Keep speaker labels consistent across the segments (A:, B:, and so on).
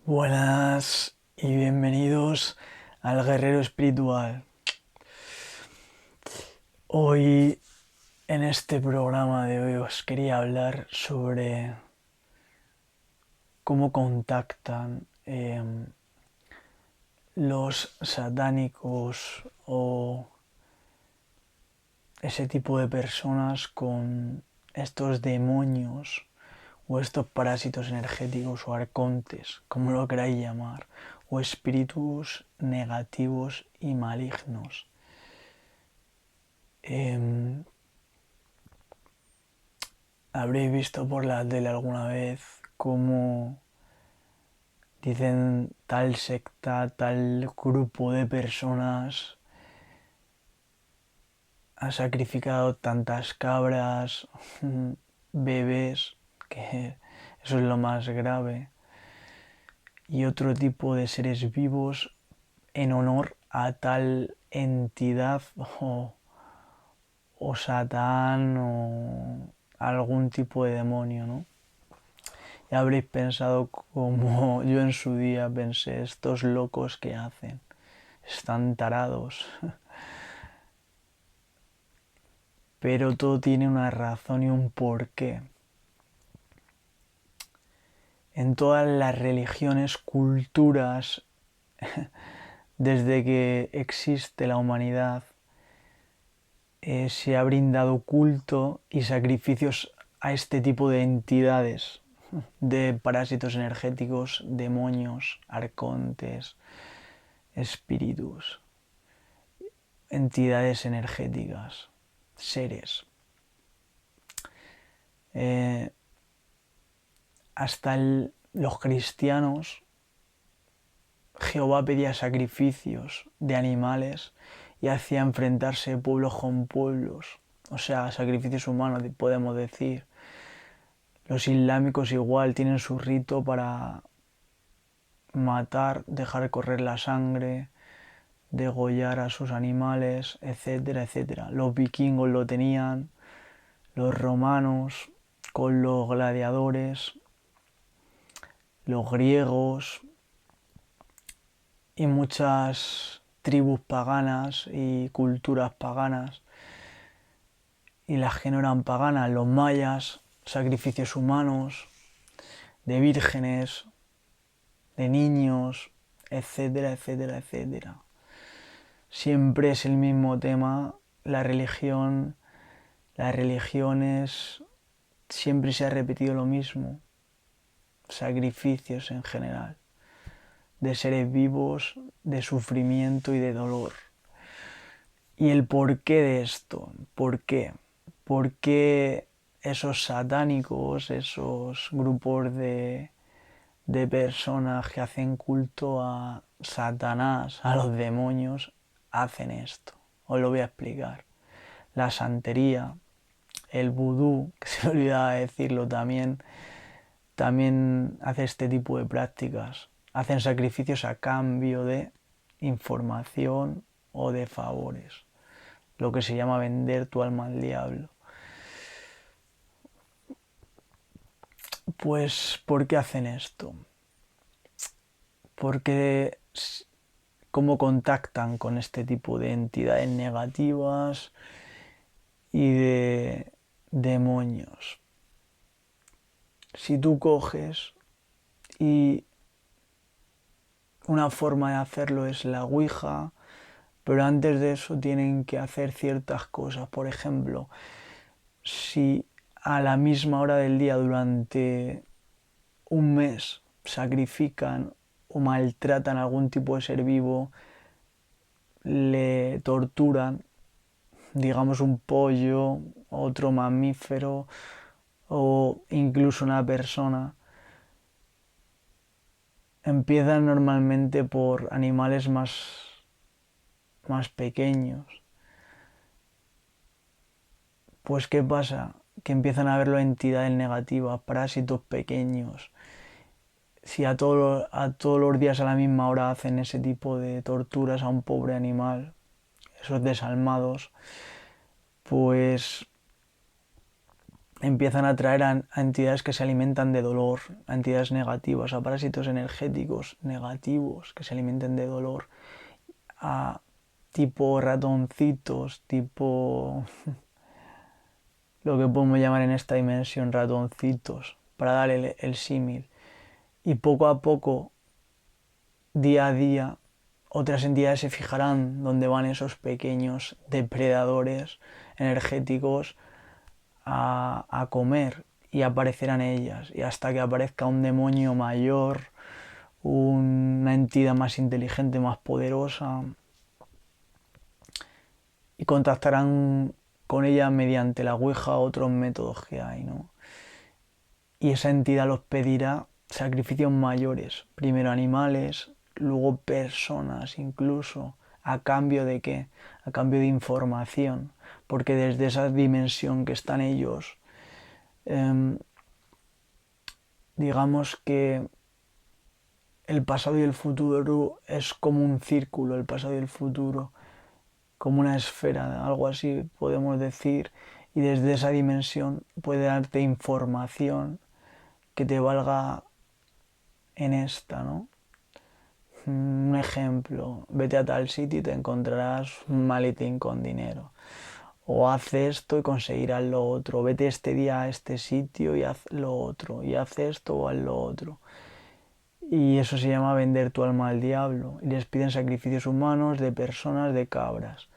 A: Buenas y bienvenidos al Guerrero Espiritual. Hoy, en este programa de hoy, os quería hablar sobre cómo contactan los satánicos o ese tipo de personas con estos demonios o estos parásitos energéticos o arcontes, como lo queráis llamar, o espíritus negativos y malignos. Habréis visto por la tele alguna vez cómo dicen tal secta, tal grupo de personas ha sacrificado tantas cabras, bebés, que eso es lo más grave, y otro tipo de seres vivos en honor a tal entidad o Satán o algún tipo de demonio, ¿no? Ya habréis pensado como yo en su día pensé, estos locos que hacen, están tarados. Pero todo tiene una razón y un porqué. En todas las religiones, culturas, desde que existe la humanidad, se ha brindado culto y sacrificios a este tipo de entidades, de parásitos energéticos, demonios, arcontes, espíritus, entidades energéticas, seres. Eh, hasta los cristianos, Jehová pedía sacrificios de animales y hacía enfrentarse pueblos con pueblos, o sea, sacrificios humanos, podemos decir. Los islámicos igual tienen su rito para matar, dejar correr la sangre, degollar a sus animales, etcétera, etcétera. Los vikingos lo tenían, los romanos con los gladiadores, los griegos y muchas tribus paganas y culturas paganas y las que no eran paganas, los mayas, sacrificios humanos, de vírgenes, de niños, etcétera, etcétera, etcétera. Siempre es el mismo tema, la religión, las religiones, siempre se ha repetido lo mismo, sacrificios en general, de seres vivos, de sufrimiento y de dolor. ¿Y el porqué de esto? ¿Por qué? ¿Por qué esos satánicos, esos grupos de personas que hacen culto a Satanás, a los demonios, hacen esto? Os lo voy a explicar. La santería, el vudú, que se me olvidaba decirlo también hace este tipo de prácticas. Hacen sacrificios a cambio de información o de favores. Lo que se llama vender tu alma al diablo. Pues, ¿por qué hacen esto? Porque cómo contactan con este tipo de entidades negativas y de demonios. Si tú coges y una forma de hacerlo es la Ouija, pero antes de eso tienen que hacer ciertas cosas. Por ejemplo, si a la misma hora del día durante un mes sacrifican o maltratan a algún tipo de ser vivo, le torturan, digamos un pollo, otro mamífero o incluso una persona, empiezan normalmente por animales más pequeños. Pues ¿qué pasa? Que empiezan a verlo entidades negativas, parásitos pequeños. Si a todos los días a la misma hora hacen ese tipo de torturas a un pobre animal, esos desalmados, pues empiezan a atraer a entidades que se alimentan de dolor, a entidades negativas, a parásitos energéticos negativos que se alimenten de dolor, a tipo ratoncitos, tipo lo que podemos llamar en esta dimensión ratoncitos, para dar el símil. Y poco a poco, día a día, otras entidades se fijarán dónde van esos pequeños depredadores energéticos a comer, y aparecerán ellas, y hasta que aparezca un demonio mayor, una entidad más inteligente, más poderosa, y contactarán con ella mediante la Ouija o otros métodos que hay, ¿no? Y esa entidad los pedirá sacrificios mayores, primero animales, luego personas incluso. ¿A cambio de qué? A cambio de información, porque desde esa dimensión que están ellos, digamos que el pasado y el futuro es como un círculo, el pasado y el futuro, como una esfera, algo así podemos decir, y desde esa dimensión puede darte información que te valga en esta, ¿no? Un ejemplo, vete a tal sitio y te encontrarás un maletín con dinero. O haz esto y conseguirás lo otro. Vete este día a este sitio y haz lo otro. Y haz esto o haz lo otro. Y eso se llama vender tu alma al diablo. Y les piden sacrificios humanos de personas, de cabras.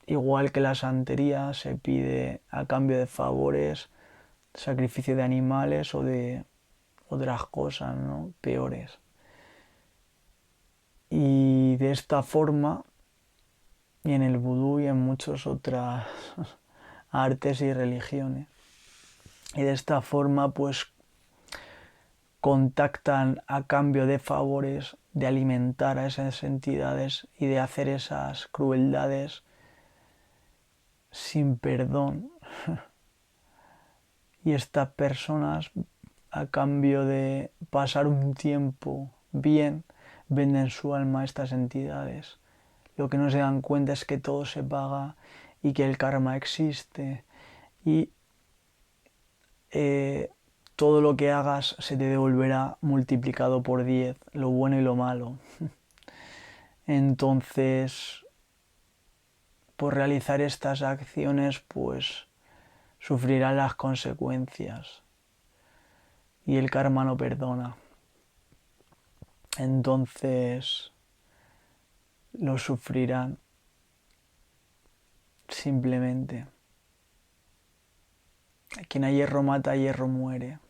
A: Igual que la santería se pide a cambio de favores, sacrificio de animales o de otras cosas, ¿no? Peores. Y de esta forma, y en el vudú y en muchas otras artes y religiones, y de esta forma pues contactan a cambio de favores, de alimentar a esas entidades y de hacer esas crueldades sin perdón. Y estas personas, a cambio de pasar un tiempo bien, venden su alma a estas entidades. Lo que no se dan cuenta es que todo se paga y que el karma existe, y todo lo que hagas se te devolverá multiplicado por 10, lo bueno y lo malo. Entonces, por realizar estas acciones, pues sufrirán las consecuencias, y el karma no perdona. Entonces, lo sufrirán simplemente. Quien a hierro mata, a hierro muere.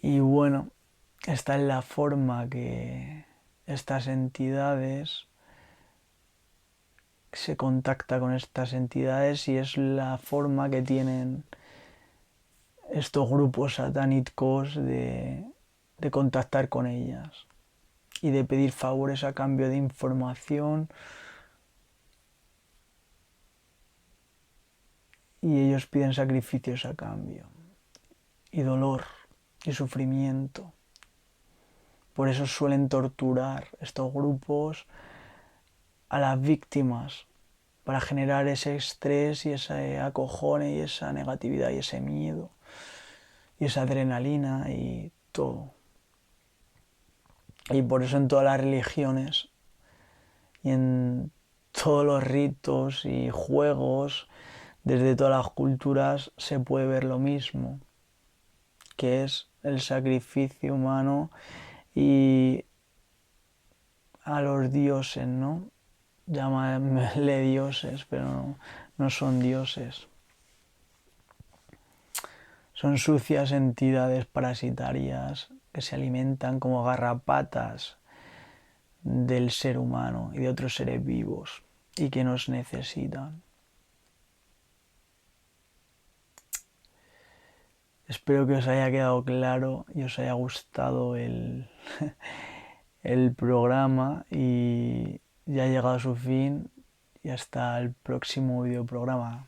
A: Y bueno, esta es la forma que estas entidades se contacta con estas entidades, y es la forma que tienen estos grupos satánicos de contactar con ellas y de pedir favores a cambio de información, y ellos piden sacrificios a cambio, y dolor y sufrimiento. Por eso suelen torturar estos grupos a las víctimas, para generar ese estrés y ese acojone y esa negatividad y ese miedo y esa adrenalina y todo. Y por eso en todas las religiones y en todos los ritos y juegos, desde todas las culturas, se puede ver lo mismo, que es el sacrificio humano y a los dioses, ¿no? Llámale dioses, pero no son dioses. Son sucias entidades parasitarias que se alimentan como garrapatas del ser humano y de otros seres vivos, y que nos necesitan. Espero que os haya quedado claro y os haya gustado el programa, y ya ha llegado a su fin, y hasta el próximo videoprograma.